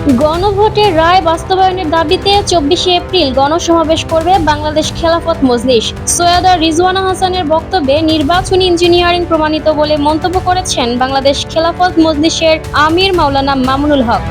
গণভোটের রায় বাস্তবায়নের দাবিতে 24শে এপ্রিল গণসমাবেশ করবে বাংলাদেশ খেলাফত মজলিস। সৈয়দা রিজওয়ানা হাসানের বক্তব্যে নির্বাচনী ইঞ্জিনিয়ারিং প্রমাণিত বলে মন্তব্য করেছেন বাংলাদেশ খেলাফত মজলিসের আমির মাওলানা মামুনুল হক।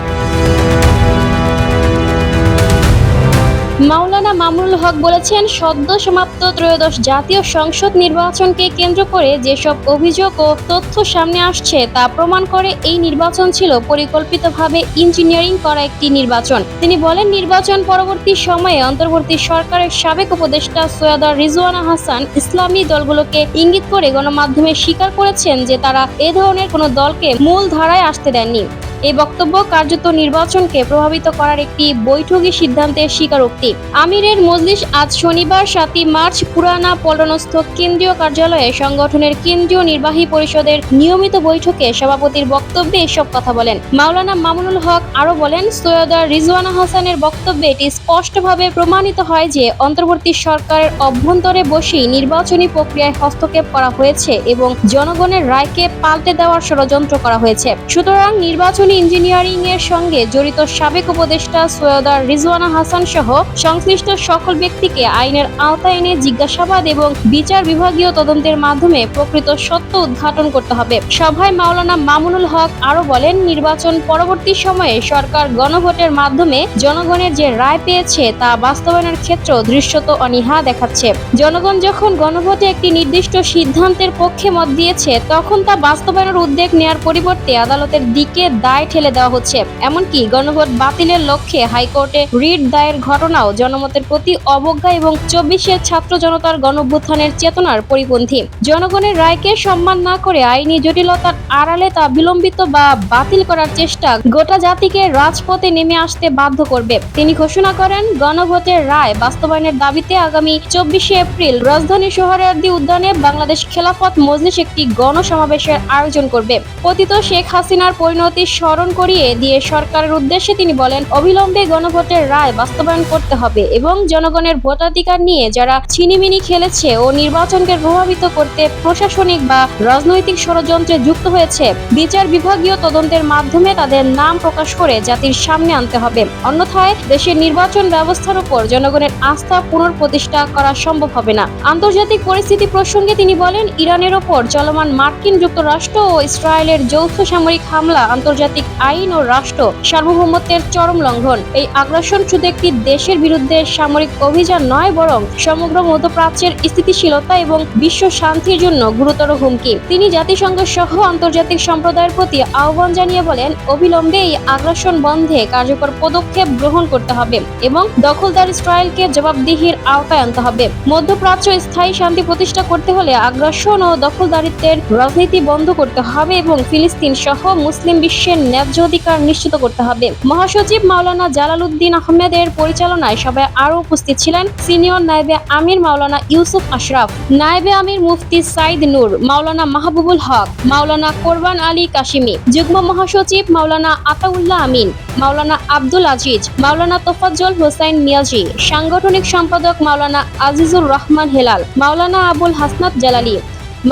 মাওলানা মামুনুল হক বলেছেন, সদ্য সমাপ্ত ত্রয়োদশ জাতীয় সংসদ নির্বাচনকে কেন্দ্র করে যেসব অভিযোগ ও তথ্য সামনে আসছে তা প্রমাণ করে এই নির্বাচন ছিল পরিকল্পিতভাবে ইঞ্জিনিয়ারিং করা একটি নির্বাচন। তিনি বলেন, নির্বাচন পরবর্তী সময়ে অন্তর্বর্তী সরকারের সাবেক উপদেষ্টা সৈয়দা রিজওয়ানা হাসান ইসলামী দলগুলোকে ইঙ্গিত করে গণমাধ্যমে স্বীকার করেছেন যে তারা এ ধরনের কোনো দলকে মূল ধারায় আসতে দেননি। এই বক্তব্য কার্যত নির্বাচনকে প্রভাবিত করার একটি বৈঠকি সিদ্ধান্তের স্বীকারোক্তি। আমিরের মজলিস আজ শনিবার 7 মার্চ পুরানা পল্টনস্থ কেন্দ্রীয় কার্যালয়ে সংগঠনের কেন্দ্রীয় নির্বাহী পরিষদের নিয়মিত বৈঠকে সভাপতির বক্তব্যে এসব কথা বলেন। মাওলানা মামুনুল হক আরও বলেন, সৈয়দা রিজওয়ানা হাসানের বক্তব্যে এটি স্পষ্টভাবে প্রমাণিত হয় যে অন্তর্বর্তী সরকারের অভ্যন্তরে বসেই নির্বাচনী প্রক্রিয়ায় হস্তক্ষেপ করা হয়েছে এবং জনগণের রায়কে পাল্টে দেওয়ার ষড়যন্ত্র করা হয়েছে। সুতরাং নির্বাচনী ইঞ্জিনিয়ারিং এর সঙ্গে জড়িত সাবেক উপদেষ্টা সৈয়দা রিজওয়ানা হাসান সহ সংশ্লিষ্ট সকল ব্যক্তিকে আইনের আওতায় এনে জিজ্ঞাসাবাদ এবং বিচার বিভাগীয় তদন্তের মাধ্যমে প্রকৃত সত্য উদ্ঘাটন করতে হবে। সভায় মাওলানা মামুনুল হক আরও বলেন, নির্বাচন পরবর্তী সময়ে সরকার গণভোটের মাধ্যমে জনগণের যে রায় পেয়েছে তা বাস্তবায়নের ক্ষেত্রেও দৃশ্যত অনীহা দেখাচ্ছে। জনগণ যখন গণভোটে একটি নির্দিষ্ট সিদ্ধান্তের পক্ষে মত দিয়েছে, তখন তা বাস্তবায়নের উদ্যোগ নেওয়ার পরিবর্তে আদালতের দিকে দায় ঠেলে দেওয়া হচ্ছে। এমনকি গণভোট বাতিলের লক্ষ্যে হাইকোর্টে রিট দায়ের ঘটনাও জনমতের প্রতি অবজ্ঞা এবং 24শে ছাত্র জনতার গণঅভ্যুত্থানের চেতনার পরিপন্থী। জনগণের রায়কে সম্মান না করে আইনি জটিলতার আড়ালে তা বিলম্বিত বা বাতিল করার চেষ্টা গোটা জাতিকে রাজপথে নেমে আসতে বাধ্য করবে। তিনি ঘোষণা করেন, গণভোটের রায় বাস্তবায়নের দাবিতে আগামী 24শে এপ্রিল রাজধানী সোহরাওয়ার্দী উদ্যানে বাংলাদেশ খেলাফত মজলিস একটি গণসমাবেশের আয়োজন করবে। পতিত শেখ হাসিনার পরিণতি স্মরণ করিয়ে দিয়ে সরকারের উদ্দেশ্যে তিনি বলেন, অবিলম্বে গণভোটের রায় বাস্তবায়ন করতে হবে এবং জনগণের ভোটাধিকার নিয়ে যারা ছিনিমিনি খেলেছে ও নির্বাচনকে প্রভাবিত করতে প্রশাসনিক বা রাজনৈতিক ষড়যন্ত্রে যুক্ত হয়েছে, বিচার বিভাগীয় তদন্তের মাধ্যমে তাদের নাম প্রকাশ করে জাতির সামনে আনতে হবে। অন্যথায় দেশের নির্বাচন ব্যবস্থার উপর জনগণের আস্থা পুনঃপ্রতিষ্ঠা করা সম্ভব হবে না। আন্তর্জাতিক পরিস্থিতি প্রসঙ্গে তিনি বলেন, ইরানের ওপর চলমান মার্কিন যুক্তরাষ্ট্র ও ইসরায়েলের যৌথ সামরিক হামলা আন্তর্জাতিক আইন ও রাষ্ট্র সার্বভৌমত্বের চরম লঙ্ঘন। এই আগ্রাসন শুধু একটি দেশের বিরুদ্ধে সামরিক অভিযান নয়, বরং সমগ্র মধ্যপ্রাচ্যের স্থিতিশীলতা এবং বিশ্ব শান্তির জন্য গুরুতর হুমকি। তিনি জাতিসংঘ সহ আন্তর্জাতিক সম্প্রদায়ের প্রতি আহ্বান জানিয়ে বলেন, অবিলম্বে এই আগ্রাসন বন্ধে কার্যকর পদক্ষেপ গ্রহণ করতে হবে এবং দখলদার ইসরায়েলকে জবাবদিহির আওতায় আনতে হবে। মধ্যপ্রাচ্য স্থায়ী শান্তি প্রতিষ্ঠা করতে হলে আগ্রাসন ও দখলদারিত্বের রাজনীতি বন্ধ করতে হবে এবং ফিলিস্তিন সহ মুসলিম বিশ্বের ন্যায্য অধিকার নিশ্চিত করতে হবে। মহাসচিব মাওলানা জালালউদ্দিন আহমেদের পরিচালনায় সভায় আরও উপস্থিত ছিলেন সিনিয়র নায়েবে আমির মাওলানা ইউসুফ আশরাফ, নায়েবে আমির মুফতি সাইদ নূর, মাওলানা মাহবুবুল হক, মাওলানা কোরবান আলী কাশিমি, যুগ্ম মহাসচিব মাওলানা আতাউল্লাহ আমিন, মাওলানা আব্দুল আজিজ, মাওলানা তোফাজ্জল হোসাইন নিয়াজি, সাংগঠনিক সম্পাদক মাওলানা আজিজুর রহমান হেলাল, মাওলানা আবুল হাসনাত জালালি,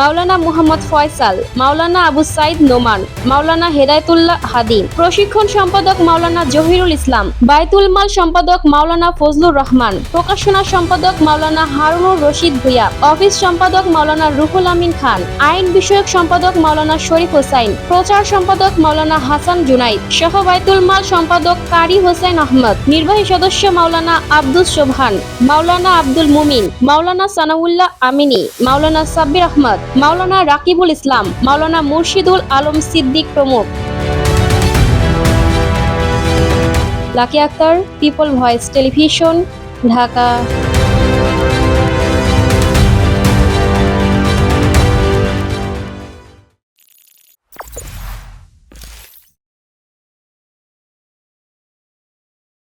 মাওলানা মুহাম্মদ ফয়সাল, মাওলানা আবু সাইদ নোমান, মাওলানা হেদায়েতুল্লাহ হাদি, প্রশিক্ষণ সম্পাদক মাওলানা জহিরুল ইসলাম, বায়তুল মাল সম্পাদক মাওলানা ফজলুর রহমান, প্রকাশনা সম্পাদক মাওলানা হারুনুর রশিদ ভুইয়া, অফিস সম্পাদক মাওলানা রুহুল আমিন খান, আইন বিষয়ক সম্পাদক মাওলানা শরীফ হোসাইন, প্রচার সম্পাদক মাওলানা হাসান জুনাইদ, সহ বায়তুল মাল সম্পাদক কারি হোসেন আহমদ, নির্বাহী সদস্য মাওলানা আব্দুস সোবহান, মাওলানা আব্দুল মুমিন, মাওলানা সানাউল্লাহ আমিনী, মাওলানা সাব্বির আহমদ, মাওলানা রাকিবুল ইসলাম, মাওলানা মুর্শিদুল আলম সিদ্দিক প্রমুখ। Lucky Akhter, people voice television, Dhaka.